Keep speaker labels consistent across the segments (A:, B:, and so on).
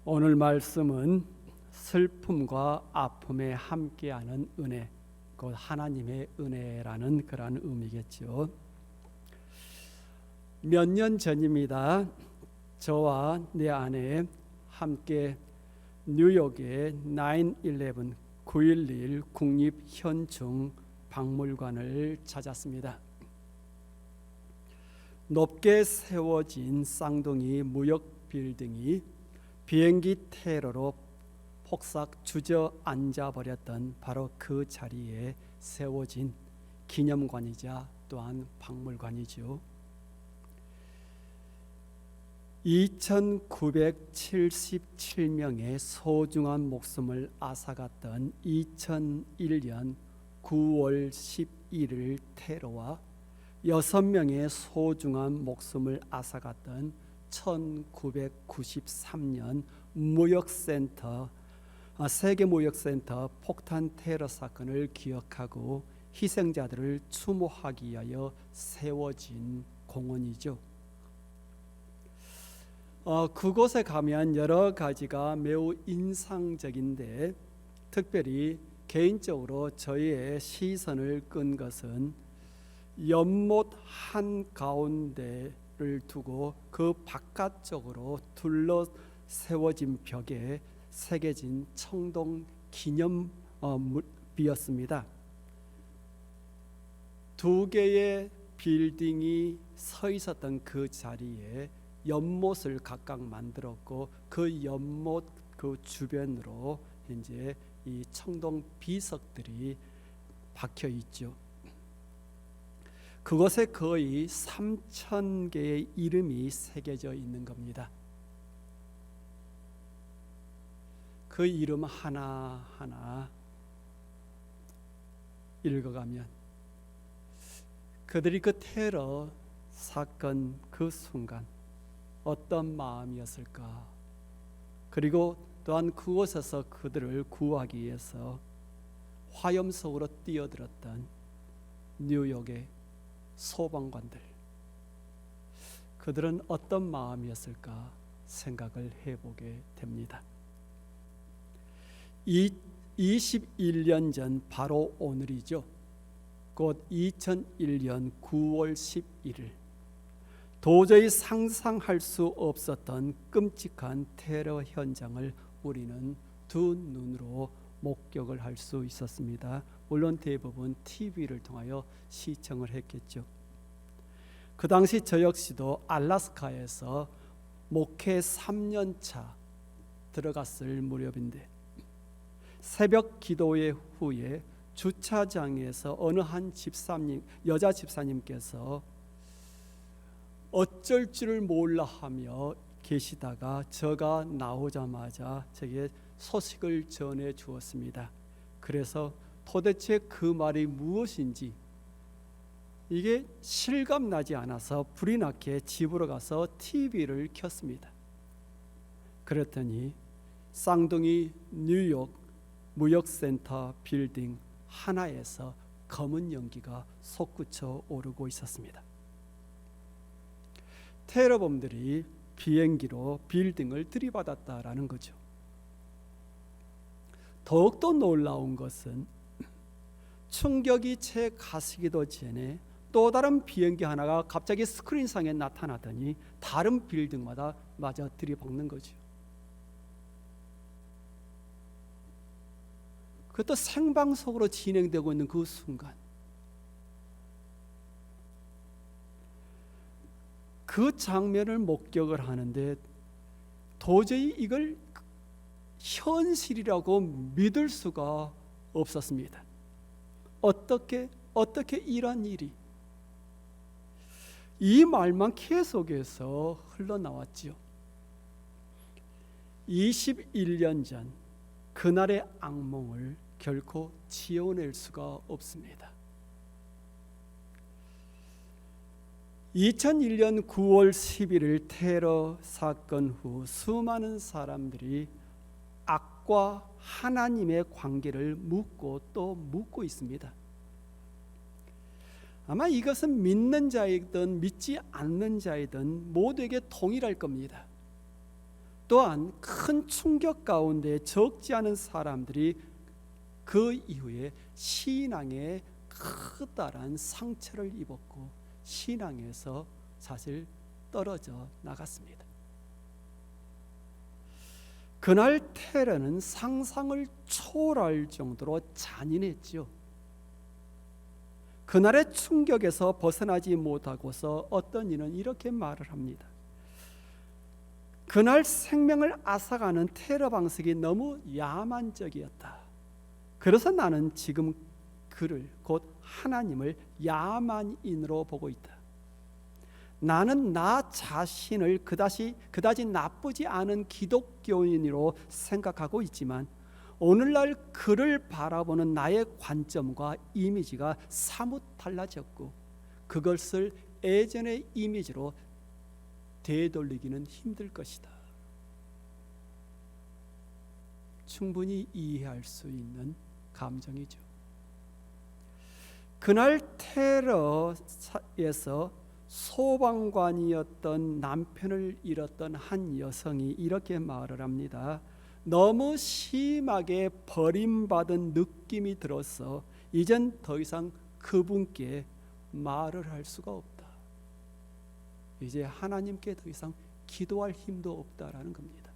A: 오늘 말씀은 슬픔과 아픔에 함께하는 은혜, 곧 하나님의 은혜라는 그러한 의미겠죠. 몇 년 전입니다. 저와 내 아내 함께 뉴욕의 9/11 9.11 국립현충 박물관을 찾았습니다. 높게 세워진 쌍둥이 무역 빌딩이 비행기 테러로 폭삭 주저앉아 버렸던 바로 그 자리에 세워진 기념관이자 또한 박물관이죠. 2,977명의 소중한 목숨을 앗아갔던 2001년 9월 11일 테러와 6명의 소중한 목숨을 앗아갔던 1993년 세계무역센터 폭탄 테러 사건을 기억하고 희생자들을 추모하기 위하여 세워진 공원이죠. 그곳에 가면 여러 가지가 매우 인상적인데 특별히 개인적으로 저희의 시선을 끈 것은 연못 한가운데를 두고 그 바깥쪽으로 둘러 세워진 벽에 새겨진 청동 기념비였습니다. 두 개의 빌딩이 서 있었던 그 자리에 연못을 각각 만들었고 그 연못 그 주변으로 이제 이 청동 비석들이 박혀 있죠. 그곳에 거의 3,000개의 이름이 새겨져 있는 겁니다. 그 이름 하나하나 읽어가면 그들이 그 테러 사건 그 순간 어떤 마음이었을까? 그리고 또한 그곳에서 그들을 구하기 위해서 화염 속으로 뛰어들었던 뉴욕의 소방관들, 그들은 어떤 마음이었을까 생각을 해보게 됩니다. 21년 전 바로 오늘이죠. 곧 2001년 9월 11일 도저히 상상할 수 없었던 끔찍한 테러 현장을 우리는 두 눈으로 목격을 할 수 있었습니다. 물론 대부분 TV를 통하여 시청을 했겠죠. 그 당시 저 역시도 알래스카에서 목회 3년차 들어갔을 무렵인데 새벽 기도회 후에 주차장에서 어느 한 여자 집사님께서 어쩔 줄을 몰라 하며 계시다가 저가 나오자마자 제게 소식을 전해 주었습니다. 그래서 도대체 그 말이 무엇인지 이게 실감나지 않아서 불이 나게 집으로 가서 TV를 켰습니다. 그랬더니 쌍둥이 뉴욕 무역센터 빌딩 하나에서 검은 연기가 솟구쳐 오르고 있었습니다. 테러범들이 비행기로 빌딩을 들이받았다라는 거죠. 더욱더 놀라운 것은 충격이 채 가시기도 전에 또 다른 비행기 하나가 갑자기 스크린상에 나타나더니 다른 빌딩마다 마저 들이박는 거죠. 그것도 생방송으로 진행되고 있는 그 순간 그 장면을 목격을 하는데 도저히 이걸 현실이라고 믿을 수가 없었습니다. 어떻게 이런 일이? 이 말만 계속해서 흘러나왔지요. 21년 전 그날의 악몽을 결코 지워낼 수가 없습니다. 2001년 9월 11일 테러 사건 후 수많은 사람들이 악과 하나님의 관계를 묻고 또 묻고 있습니다. 아마 이것은 믿는 자이든 믿지 않는 자이든 모두에게 동일할 겁니다. 또한 큰 충격 가운데 적지 않은 사람들이 그 이후에 신앙에 커다란 상처를 입었고 신앙에서 사실 떨어져 나갔습니다. 그날 테러는 상상을 초월할 정도로 잔인했지요. 그날의 충격에서 벗어나지 못하고서 어떤 이는 이렇게 말을 합니다. 그날 생명을 앗아가는 테러 방식이 너무 야만적이었다. 그래서 나는 지금 그를 곧 하나님을 야만인으로 보고 있다. 나는 나 자신을 그다지 나쁘지 않은 기독교인으로 생각하고 있지만 오늘날 그를 바라보는 나의 관점과 이미지가 사뭇 달라졌고 그것을 예전의 이미지로 되돌리기는 힘들 것이다. 충분히 이해할 수 있는 감정이죠. 그날 테러에서 소방관이었던 남편을 잃었던 한 여성이 이렇게 말을 합니다. 너무 심하게 버림받은 느낌이 들어서 이젠 더 이상 그분께 말을 할 수가 없다. 이제 하나님께 더 이상 기도할 힘도 없다라는 겁니다.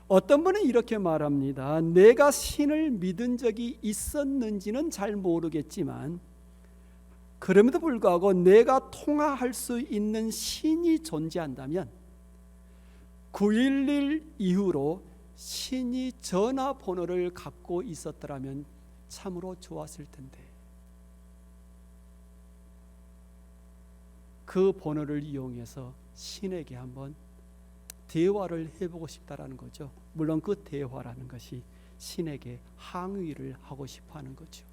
A: 어떤 분은 이렇게 말합니다. 내가 신을 믿은 적이 있었는지는 잘 모르겠지만 그럼에도 불구하고 내가 통화할 수 있는 신이 존재한다면 9.11 이후로 신이 전화번호를 갖고 있었더라면 참으로 좋았을 텐데 그 번호를 이용해서 신에게 한번 대화를 해보고 싶다라는 거죠. 물론 그 대화라는 것이 신에게 항의를 하고 싶어하는 거죠.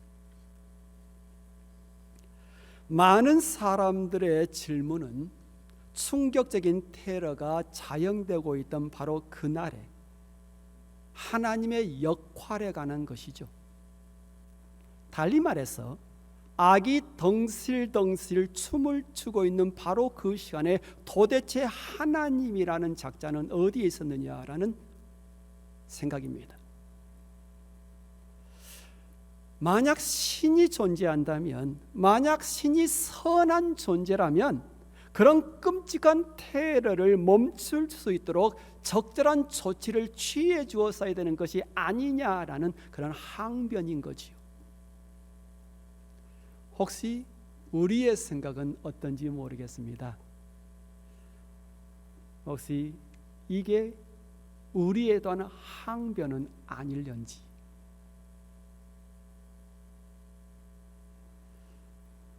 A: 많은 사람들의 질문은 충격적인 테러가 자행되고 있던 바로 그날에 하나님의 역할에 관한 것이죠. 달리 말해서 악이 덩실덩실 춤을 추고 있는 바로 그 시간에 도대체 하나님이라는 작자는 어디에 있었느냐라는 생각입니다. 만약 신이 존재한다면, 만약 신이 선한 존재라면 그런 끔찍한 테러를 멈출 수 있도록 적절한 조치를 취해 주었어야 되는 것이 아니냐라는 그런 항변인 거지요. 혹시 우리의 생각은 어떤지 모르겠습니다. 혹시 이게 우리에 대한 항변은 아닐런지.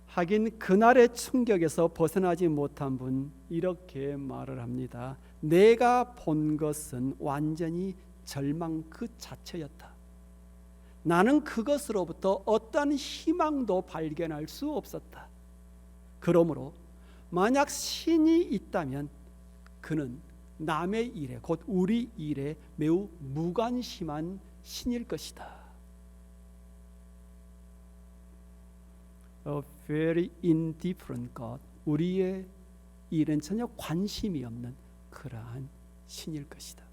A: 하긴 그날의 충격에서 벗어나지 못한 분 이렇게 말을 합니다. 내가 본 것은 완전히 절망 그 자체였다. 나는 그것으로부터 어떤 희망도 발견할 수 없었다. 그러므로 만약 신이 있다면 그는 남의 일에 곧 우리 일에 매우 무관심한 신일 것이다. A very indifferent God. 우리의 일은 전혀 관심이 없는 그러한 신일 것이다.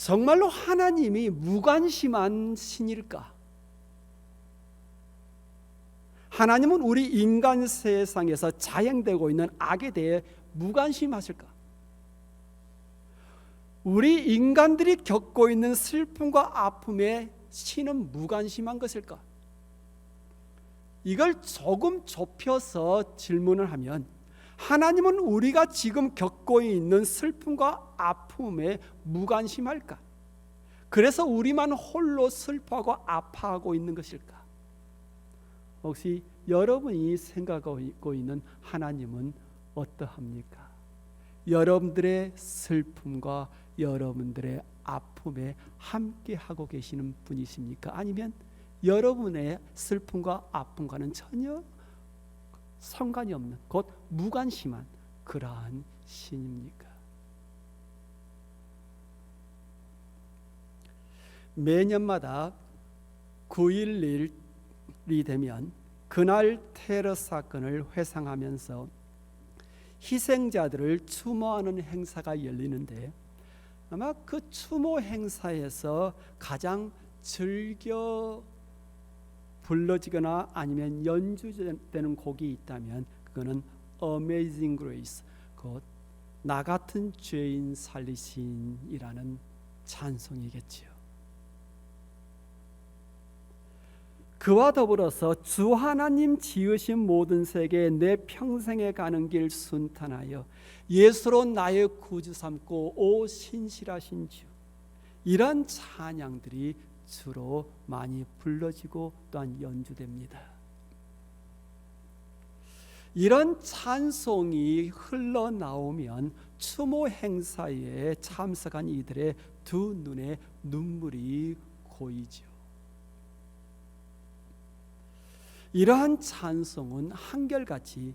A: 정말로 하나님이 무관심한 신일까? 하나님은 우리 인간 세상에서 자행되고 있는 악에 대해 무관심하실까? 우리 인간들이 겪고 있는 슬픔과 아픔에 신은 무관심한 것일까? 이걸 조금 좁혀서 질문을 하면 하나님은 우리가 지금 겪고 있는 슬픔과 아픔에 무관심할까? 그래서 우리만 홀로 슬퍼하고 아파하고 있는 것일까? 혹시 여러분이 생각하고 있는 하나님은 어떠합니까? 여러분들의 슬픔과 여러분들의 아픔에 함께하고 계시는 분이십니까? 아니면 여러분의 슬픔과 아픔과는 전혀 상관이 없는 곧 무관심한 그러한 신입니까? 매년마다 9.11이 되면 그날 테러 사건을 회상하면서 희생자들을 추모하는 행사가 열리는데 아마 그 추모 행사에서 가장 즐겨 불러지거나 아니면 연주되는 곡이 있다면 그거는 Amazing Grace, 곧 나 같은 죄인 살리신이라는 찬송이겠지요. 그와 더불어서 주 하나님 지으신 모든 세계에 내 평생에 가는 길 순탄하여 예수로 나의 구주 삼고 오 신실하신 주, 이런 찬양들이 주로 많이 불러지고 또한 연주됩니다. 이런 찬송이 흘러나오면 추모 행사에 참석한 이들의 두 눈에 눈물이 고이죠. 이러한 찬송은 한결같이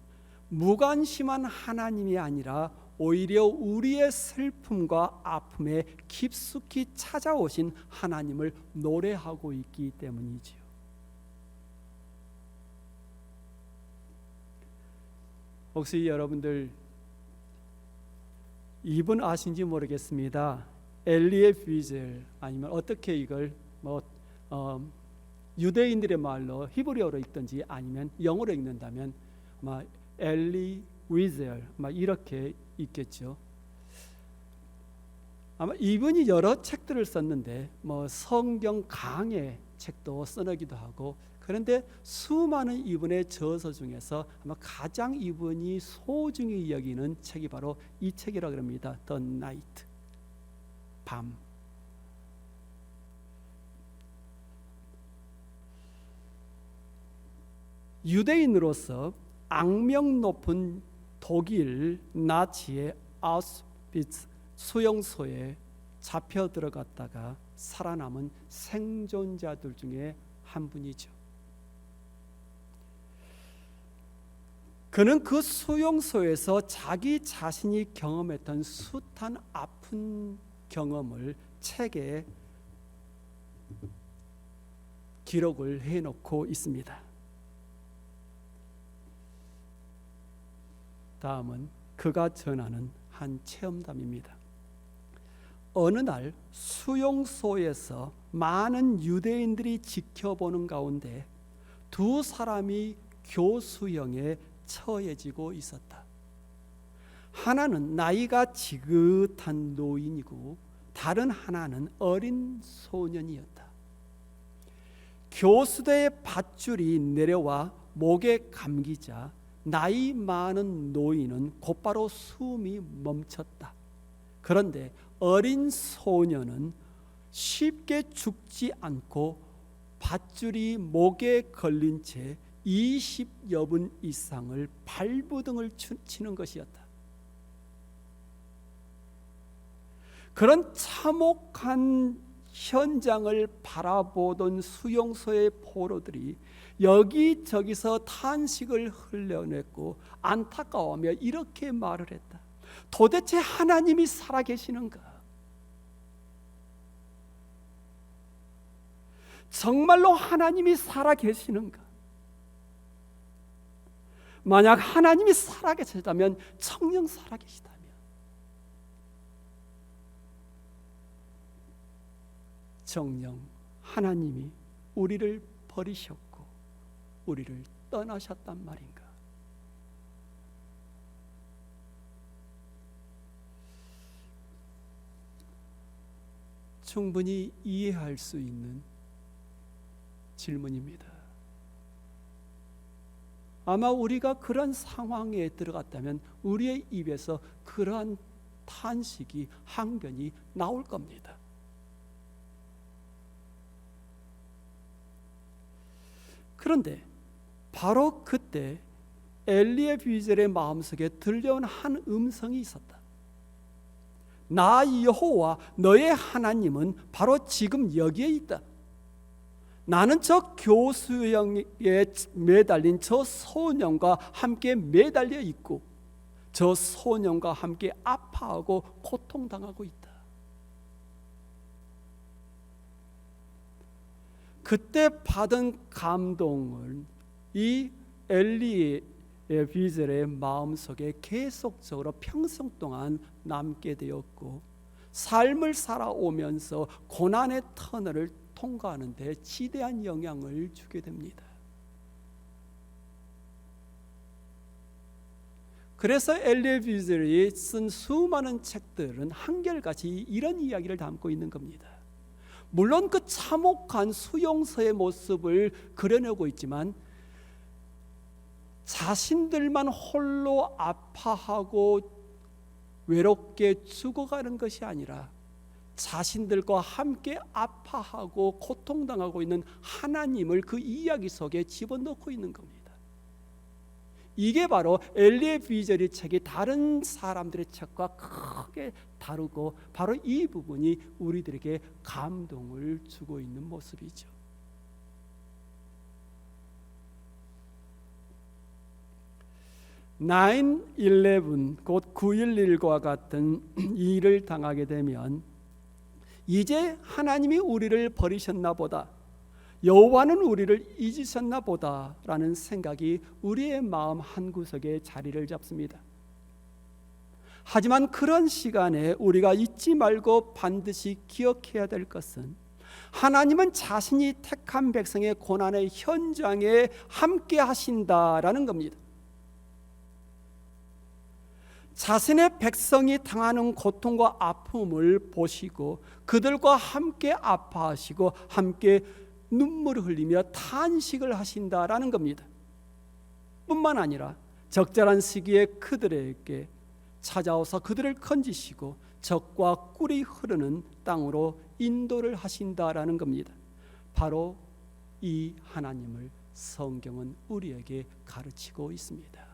A: 무관심한 하나님이 아니라 오히려 우리의 슬픔과 아픔에 깊숙이 찾아오신 하나님을 노래하고 있기 때문이지요. 혹시 여러분들 이분 아신지 모르겠습니다. 엘리에 비젤, 아니면 어떻게 이걸 유대인들의 말로 히브리어로 읽든지 아니면 영어로 읽는다면 엘리 위젤 이렇게 읽겠죠. 아마 이분이 여러 책들을 썼는데 성경 강의 책도 써내기도 하고, 그런데 수많은 이분의 저서 중에서 아마 가장 이분이 소중히 여기는 책이 바로 이 책이라고 합니다. The Night, 밤. 유대인으로서 악명 높은 독일 나치의 아우슈비츠 수용소에 잡혀 들어갔다가 살아남은 생존자들 중에 한 분이죠. 그는 그 수용소에서 자기 자신이 경험했던 숱한 아픈 경험을 책에 기록을 해놓고 있습니다. 다음은 그가 전하는 한 체험담입니다. 어느 날 수용소에서 많은 유대인들이 지켜보는 가운데 두 사람이 교수형에 처해지고 있었다. 하나는 나이가 지긋한 노인이고 다른 하나는 어린 소년이었다. 교수대의 밧줄이 내려와 목에 감기자 나이 많은 노인은 곧바로 숨이 멈췄다. 그런데 어린 소년은 쉽게 죽지 않고 밧줄이 목에 걸린 채 20여 분 이상을 발부등을 치는 것이었다. 그런 참혹한 현장을 바라보던 수용소의 포로들이 여기저기서 탄식을 흘려냈고 안타까워하며 이렇게 말을 했다. 도대체 하나님이 살아계시는가? 정말로 하나님이 살아계시는가? 만약 하나님이 살아계시다면, 성령 살아계시다면 정령 하나님이 우리를 버리셨고 우리를 떠나셨단 말인가? 충분히 이해할 수 있는 질문입니다. 아마 우리가 그런 상황에 들어갔다면 우리의 입에서 그러한 탄식이, 항변이 나올 겁니다. 그런데 바로 그때 엘리의 비젤의 마음속에 들려온 한 음성이 있었다. 나 여호와 너의 하나님은 바로 지금 여기에 있다. 나는 저 교수형에 매달린 저 소년과 함께 매달려 있고 저 소년과 함께 아파하고 고통당하고 있다. 그때 받은 감동을 이 엘리 비젤의 마음속에 계속적으로 평생 동안 남게 되었고, 삶을 살아오면서 고난의 터널을 통과하는 데 지대한 영향을 주게 됩니다. 그래서 엘리 비젤이 쓴 수많은 책들은 한결같이 이런 이야기를 담고 있는 겁니다. 물론 그 참혹한 수용소의 모습을 그려내고 있지만, 자신들만 홀로 아파하고 외롭게 죽어가는 것이 아니라 자신들과 함께 아파하고 고통당하고 있는 하나님을 그 이야기 속에 집어넣고 있는 겁니다. 이게 바로 엘리 비젤의 책이 다른 사람들의 책과 크게 다르고, 바로 이 부분이 우리들에게 감동을 주고 있는 모습이죠. 9/11 곧 9.11과 같은 일을 당하게 되면 이제 하나님이 우리를 버리셨나 보다, 여호와는 우리를 잊으셨나 보다라는 생각이 우리의 마음 한구석에 자리를 잡습니다. 하지만 그런 시간에 우리가 잊지 말고 반드시 기억해야 될 것은, 하나님은 자신이 택한 백성의 고난의 현장에 함께 하신다라는 겁니다. 자신의 백성이 당하는 고통과 아픔을 보시고 그들과 함께 아파하시고 함께 눈물을 흘리며 탄식을 하신다라는 겁니다. 뿐만 아니라 적절한 시기에 그들에게 찾아오사 그들을 건지시고 적과 꿀이 흐르는 땅으로 인도를 하신다라는 겁니다. 바로 이 하나님을 성경은 우리에게 가르치고 있습니다.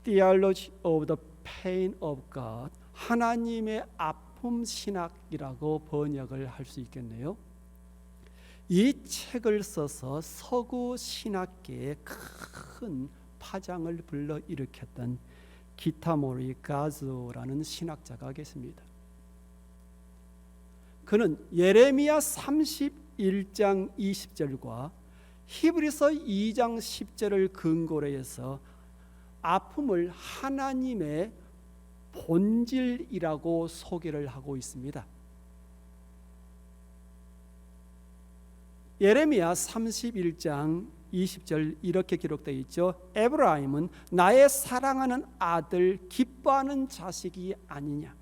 A: Theology of the Pain of God, 하나님의 아픔 신학이라고 번역을 할 수 있겠네요. 이 책을 써서 서구 신학계에 큰 파장을 불러일으켰던 기타모리 가즈오라는 신학자가 계십니다. 그는 예레미야 31장 20절과 히브리서 2장 10절을 근거로 해서 아픔을 하나님의 본질이라고 소개를 하고 있습니다. 예레미야 31장 20절 이렇게 기록되어 있죠. 에브라임은 나의 사랑하는 아들, 기뻐하는 자식이 아니냐.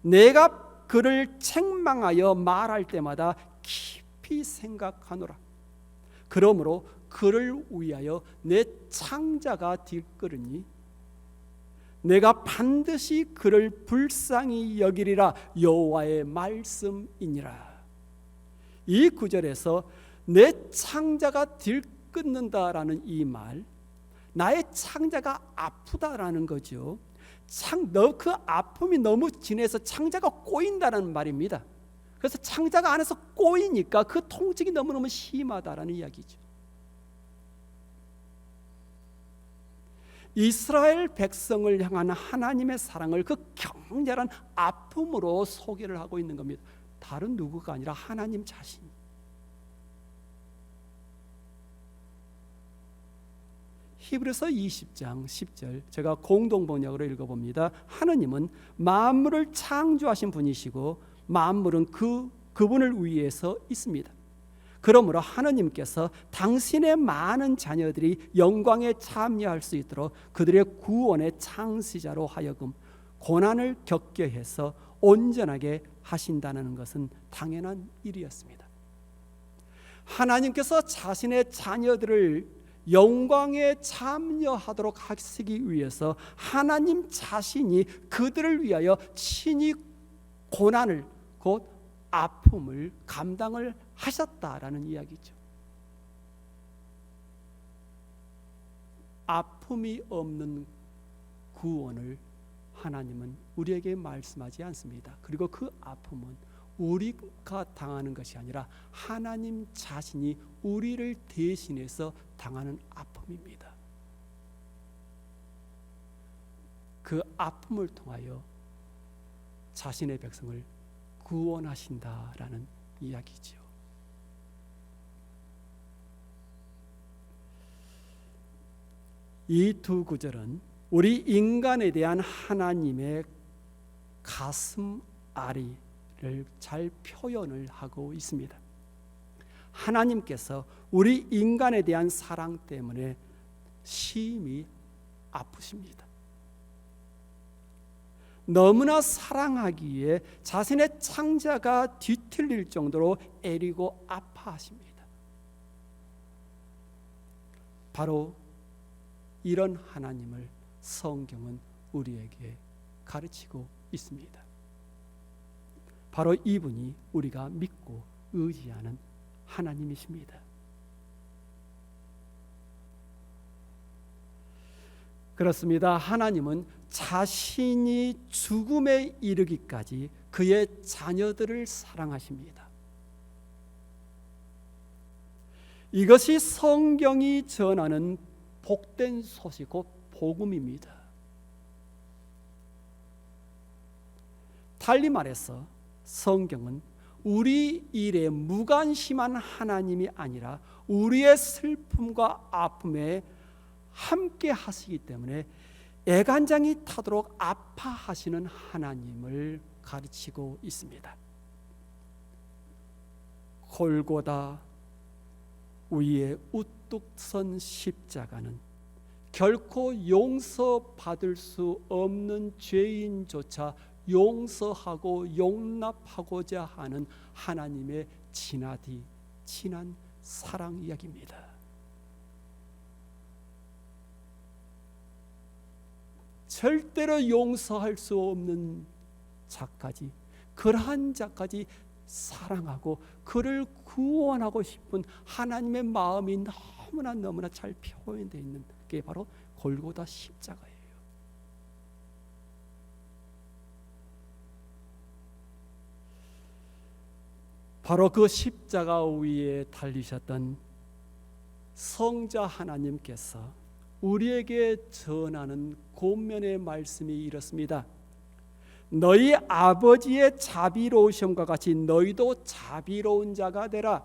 A: 내가 그를 책망하여 말할 때마다 깊이 생각하노라. 그러므로 그를 위하여 내 창자가 딜끄르니 내가 반드시 그를 불쌍히 여기리라. 여호와의 말씀이니라. 이 구절에서 내 창자가 들끓는다라는 이 말, 나의 창자가 아프다라는 거죠. 그 아픔이 너무 진해서 창자가 꼬인다는 말입니다. 그래서 창자가 안에서 꼬이니까 그 통증이 너무너무 심하다라는 이야기죠. 이스라엘 백성을 향한 하나님의 사랑을 그 격렬한 아픔으로 소개를 하고 있는 겁니다. 다른 누구가 아니라 하나님 자신. 히브리서 20장 10절 제가 공동 번역으로 읽어봅니다. 하느님은 만물을 창조하신 분이시고 만물은 그분을 위해서 있습니다. 그러므로 하느님께서 당신의 많은 자녀들이 영광에 참여할 수 있도록 그들의 구원의 창시자로 하여금 고난을 겪게 해서 온전하게 하신다는 것은 당연한 일이었습니다. 하나님께서 자신의 자녀들을 영광에 참여하도록 하시기 위해서 하나님 자신이 그들을 위하여 친히 고난을, 곧 아픔을 감당을 하셨다라는 이야기죠. 아픔이 없는 구원을 하나님은 우리에게 말씀하지 않습니다. 그리고 그 아픔은 우리가 당하는 것이 아니라 하나님 자신이 우리를 대신해서 당하는 아픔입니다. 그 아픔을 통하여 자신의 백성을 구원하신다라는 이야기지요. 이 두 구절은 우리 인간에 대한 하나님의 가슴 아리를 잘 표현을 하고 있습니다. 하나님께서 우리 인간에 대한 사랑 때문에 심히 아프십니다. 너무나 사랑하기에 자신의 창자가 뒤틀릴 정도로 애리고 아파하십니다. 바로 이런 하나님을 성경은 우리에게 가르치고 있습니다. 바로 이분이 우리가 믿고 의지하는 하나님이십니다. 그렇습니다. 하나님은 자신이 죽음에 이르기까지 그의 자녀들을 사랑하십니다. 이것이 성경이 전하는 복된 소식, 곧 복음입니다. 달리 말해서 성경은 우리 일에 무관심한 하나님이 아니라 우리의 슬픔과 아픔에 함께 하시기 때문에 애간장이 타도록 아파하시는 하나님을 가르치고 있습니다. 골고다 위에 우뚝 선 십자가는 결코 용서받을 수 없는 죄인조차 용서하고 용납하고자 하는 하나님의 진하디 진한 사랑 이야기입니다. 절대로 용서할 수 없는 자까지, 그러한 자까지 사랑하고 그를 구원하고 싶은 하나님의 마음이 너무나 잘 표현되어 있는 게 바로 골고다 십자가예요. 바로 그 십자가 위에 달리셨던 성자 하나님께서 우리에게 전하는 권면의 말씀이 이렇습니다. 너희 아버지의 자비로우심과 같이 너희도 자비로운 자가 되라.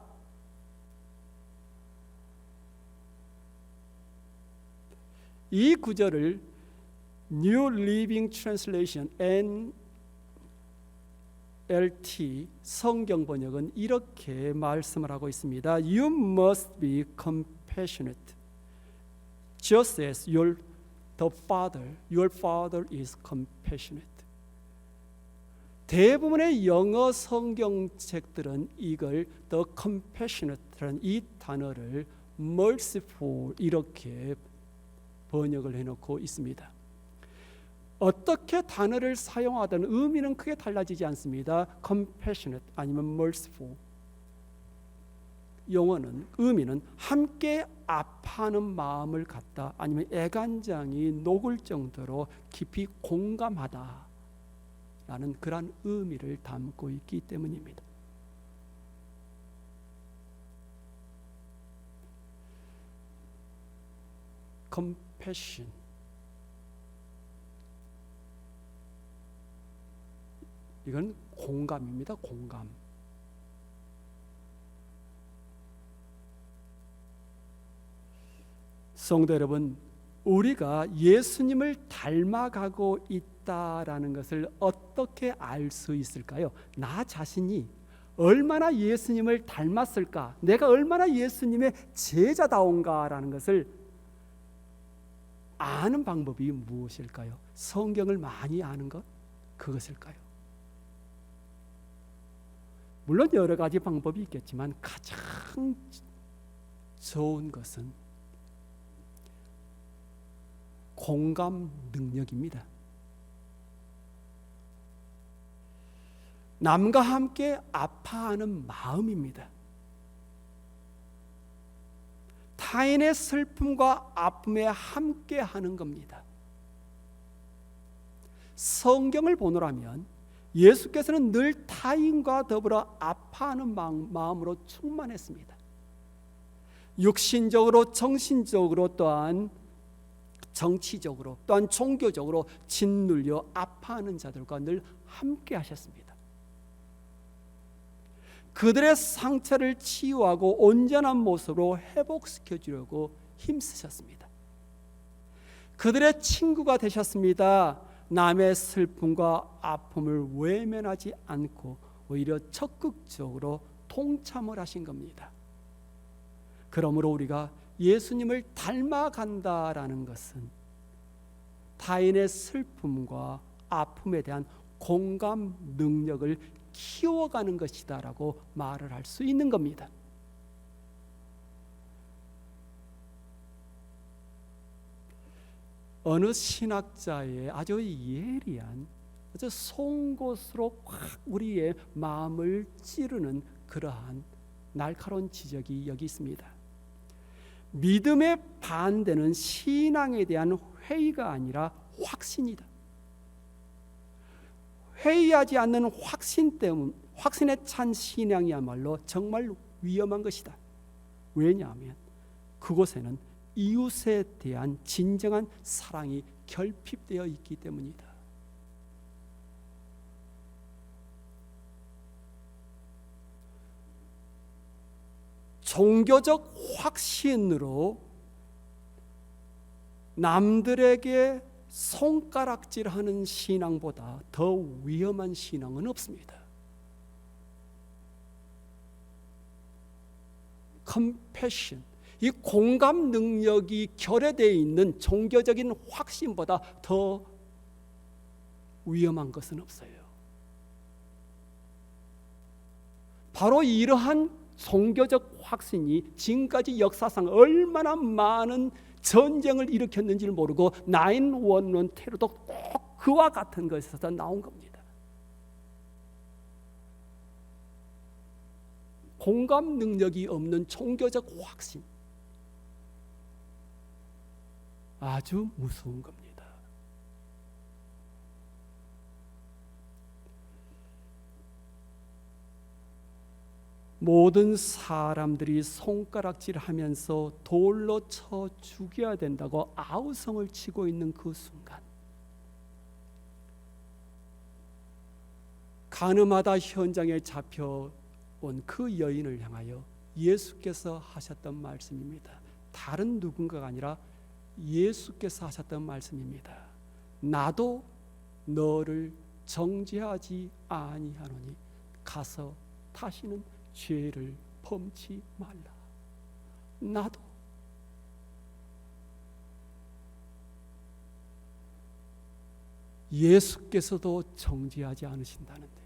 A: 이 구절을 New Living Translation NLT 성경 번역은 이렇게 말씀을 하고 있습니다. You must be compassionate, just as your father is compassionate. 대부분의 영어 성경책들은 이걸 the compassionate라는 이 단어를 merciful 이렇게 번역을 해놓고 있습니다. 어떻게 단어를 사용하든 의미는 크게 달라지지 않습니다. compassionate 아니면 merciful. 영어는 의미는 함께 아파하는 마음을 갖다 아니면 애간장이 녹을 정도로 깊이 공감하다 라는 그러한 의미를 담고 있기 때문입니다. compassion 이건 공감입니다. 공감. 성도 여러분, 우리가 예수님을 닮아가고 있다라는 것을 어떻게 알 수 있을까요? 나 자신이 얼마나 예수님을 닮았을까? 내가 얼마나 예수님의 제자다운가라는 것을 아는 방법이 무엇일까요? 성경을 많이 아는 것? 그것일까요? 물론 여러 가지 방법이 있겠지만 가장 좋은 것은 공감 능력입니다. 남과 함께 아파하는 마음입니다. 타인의 슬픔과 아픔에 함께 하는 겁니다. 성경을 보노라면 예수께서는 늘 타인과 더불어 아파하는 마음으로 충만했습니다. 육신적으로, 정신적으로, 또한 정치적으로, 또한 종교적으로 짓눌려 아파하는 자들과 늘 함께 하셨습니다. 그들의 상처를 치유하고 온전한 모습으로 회복시켜 주려고 힘쓰셨습니다. 그들의 친구가 되셨습니다. 남의 슬픔과 아픔을 외면하지 않고 오히려 적극적으로 동참을 하신 겁니다. 그러므로 우리가 예수님을 닮아간다라는 것은 타인의 슬픔과 아픔에 대한 공감 능력을 키워가는 것이다라고 말을 할 수 있는 겁니다. 어느 신학자의 아주 예리한, 아주 송곳으로 확 우리의 마음을 찌르는 그러한 날카로운 지적이 여기 있습니다. 믿음의 반대는 신앙에 대한 회의가 아니라 확신이다. 회의하지 않는 확신에 찬 신앙이야말로 정말 위험한 것이다. 왜냐하면 그곳에는 이웃에 대한 진정한 사랑이 결핍되어 있기 때문이다. 종교적 확신으로 남들에게 손가락질하는 신앙보다 더 위험한 신앙은 없습니다. 컴패션, 이 공감 능력이 결여되어 있는 종교적인 확신보다 더 위험한 것은 없어요. 바로 이러한 종교적 확신이 지금까지 역사상 얼마나 많은 전쟁을 일으켰는지를 모르고 911 테러도 꼭 그와 같은 것에서 나온 겁니다. 공감 능력이 없는 종교적 확신, 아주 무서운 겁니다. 모든 사람들이 손가락질하면서 돌로 쳐 죽여야 된다고 아우성을 치고 있는 그 순간, 가늠하다 현장에 잡혀온 그 여인을 향하여 예수께서 하셨던 말씀입니다. 다른 누군가가 아니라 예수께서 하셨던 말씀입니다. 나도 너를 정죄하지 아니하노니 가서 다시는 죄를 범치 말라. 나도. 예수께서도 정죄하지 않으신다는데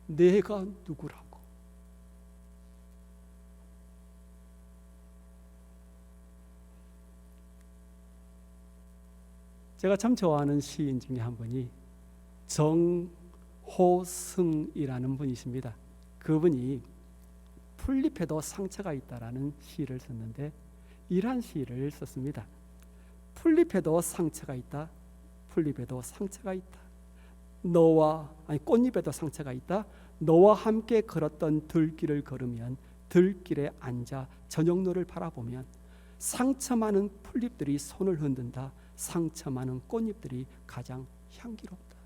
A: 내가 누구라고? 제가 참 좋아하는 시인 중에 한 분이 정호승이라는 분이십니다. 그분이 풀잎에도 상처가 있다라는 시를 썼는데 이러한 시를 썼습니다. 풀잎에도 상처가 있다. 풀잎에도 상처가 있다. 꽃잎에도 상처가 있다. 너와 함께 걸었던 들길을 걸으면 들길에 앉아 저녁노를 바라보면 상처 많은 풀잎들이 손을 흔든다. 상처 많은 꽃잎들이 가장 향기롭다.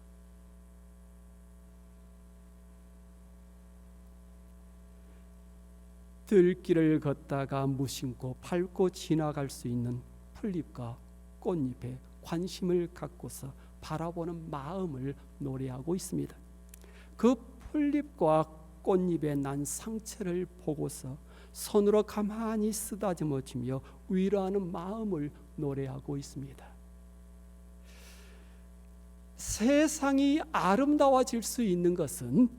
A: 들길을 걷다가 무심코 밟고 지나갈 수 있는 풀잎과 꽃잎에 관심을 갖고서 바라보는 마음을 노래하고 있습니다. 그 풀잎과 꽃잎에 난 상처를 보고서 손으로 가만히 쓰다듬어 주며 위로하는 마음을 노래하고 있습니다. 세상이 아름다워질 수 있는 것은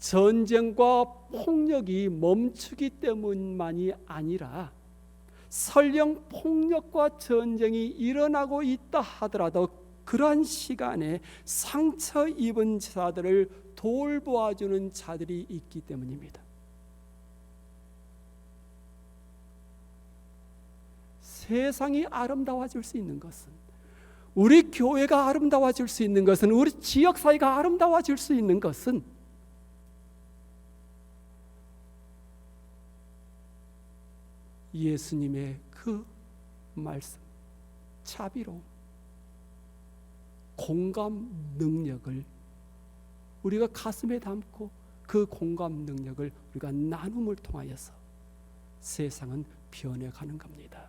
A: 전쟁과 폭력이 멈추기 때문만이 아니라 설령 폭력과 전쟁이 일어나고 있다 하더라도 그러한 시간에 상처 입은 자들을 돌보아주는 자들이 있기 때문입니다. 세상이 아름다워질 수 있는 것은, 우리 교회가 아름다워질 수 있는 것은, 우리 지역사회가 아름다워질 수 있는 것은 예수님의 그 말씀, 자비로움, 공감 능력을 우리가 가슴에 담고 그 공감 능력을 우리가 나눔을 통하여서 세상은 변해가는 겁니다.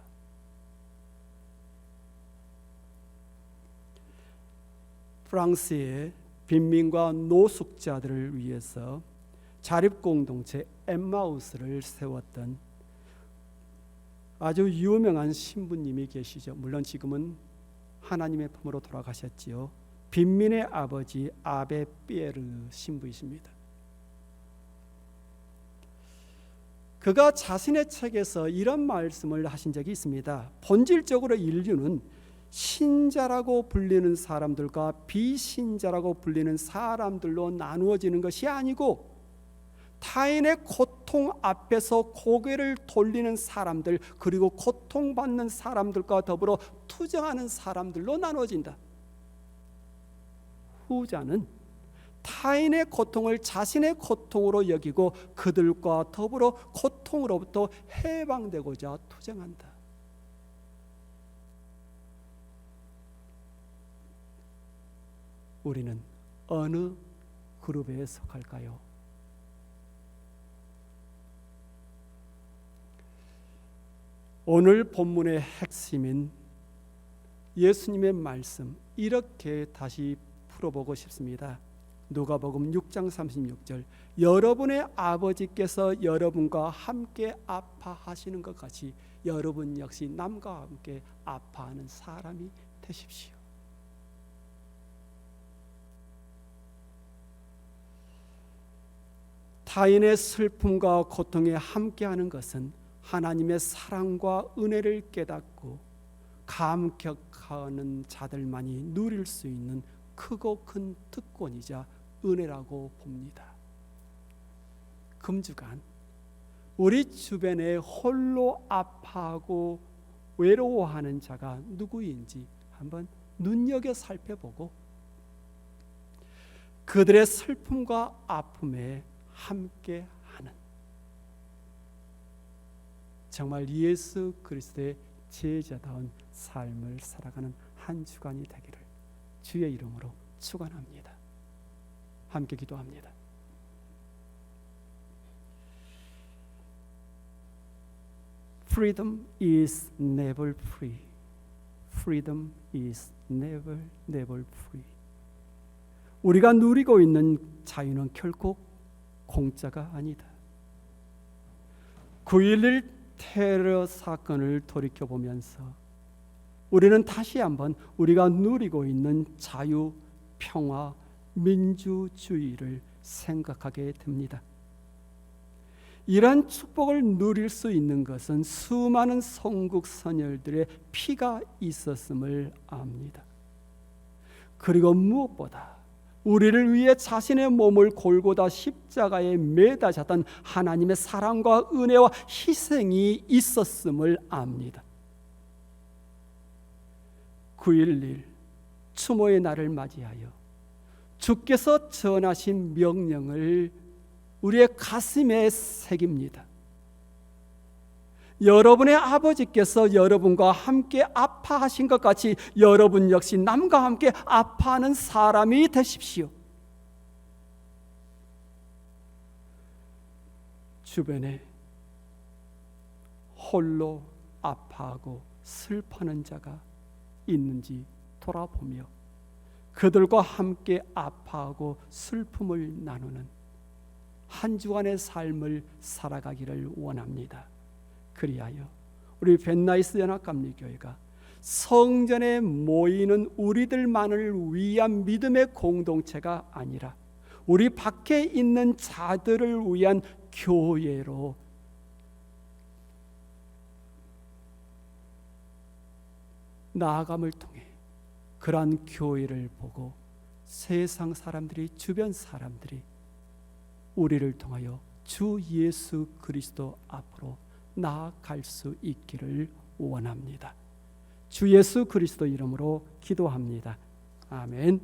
A: 프랑스의 빈민과 노숙자들을 위해서 자립공동체 엠마우스를 세웠던 아주 유명한 신부님이 계시죠. 물론 지금은 하나님의 품으로 돌아가셨지요. 빈민의 아버지 아베 피에르 신부이십니다. 그가 자신의 책에서 이런 말씀을 하신 적이 있습니다. 본질적으로 인류는 신자라고 불리는 사람들과 비신자라고 불리는 사람들로 나누어지는 것이 아니고 타인의 고통 앞에서 고개를 돌리는 사람들, 그리고 고통받는 사람들과 더불어 투쟁하는 사람들로 나누어진다. 후자는 타인의 고통을 자신의 고통으로 여기고 그들과 더불어 고통으로부터 해방되고자 투쟁한다. 우리는 어느 그룹에 속할까요? 오늘 본문의 핵심인 예수님의 말씀, 이렇게 다시 풀어보고 싶습니다. 누가복음 6장 36절, 여러분의 아버지께서 여러분과 함께 아파하시는 것 같이 여러분 역시 남과 함께 아파하는 사람이 되십시오. 타인의 슬픔과 고통에 함께하는 것은 하나님의 사랑과 은혜를 깨닫고 감격하는 자들만이 누릴 수 있는 크고 큰 특권이자 은혜라고 봅니다. 금주간 우리 주변에 홀로 아파하고 외로워하는 자가 누구인지 한번 눈여겨 살펴보고 그들의 슬픔과 아픔에 함께하는 정말 예수 그리스도의 제자다운 삶을 살아가는 한 주간이 되기를 주의 이름으로 축원합니다. 함께 기도합니다. Freedom is never free. Freedom is never free. 우리가 누리고 있는 자유는 결코 공짜가 아니다. 9.11 테러 사건을 돌이켜보면서 우리는 다시 한번 우리가 누리고 있는 자유, 평화, 민주주의를 생각하게 됩니다. 이러한 축복을 누릴 수 있는 것은 수많은 선국 선열들의 피가 있었음을 압니다. 그리고 무엇보다 우리를 위해 자신의 몸을 골고다 십자가에 매다셨던 하나님의 사랑과 은혜와 희생이 있었음을 압니다. 9.11 추모의 날을 맞이하여 주께서 전하신 명령을 우리의 가슴에 새깁니다. 여러분의 아버지께서 여러분과 함께 아파하신 것 같이 여러분 역시 남과 함께 아파하는 사람이 되십시오. 주변에 홀로 아파하고 슬퍼하는 자가 있는지 돌아보며 그들과 함께 아파하고 슬픔을 나누는 한 주간의 삶을 살아가기를 원합니다. 그리하여 우리 벤나이스 연합감리교회가 성전에 모이는 우리들만을 위한 믿음의 공동체가 아니라 우리 밖에 있는 자들을 위한 교회로 나아감을 통해 그러한 교회를 보고 세상 사람들이, 주변 사람들이 우리를 통하여 주 예수 그리스도 앞으로 나아갈 수 있기를 원합니다. 주 예수 그리스도 이름으로 기도합니다. 아멘.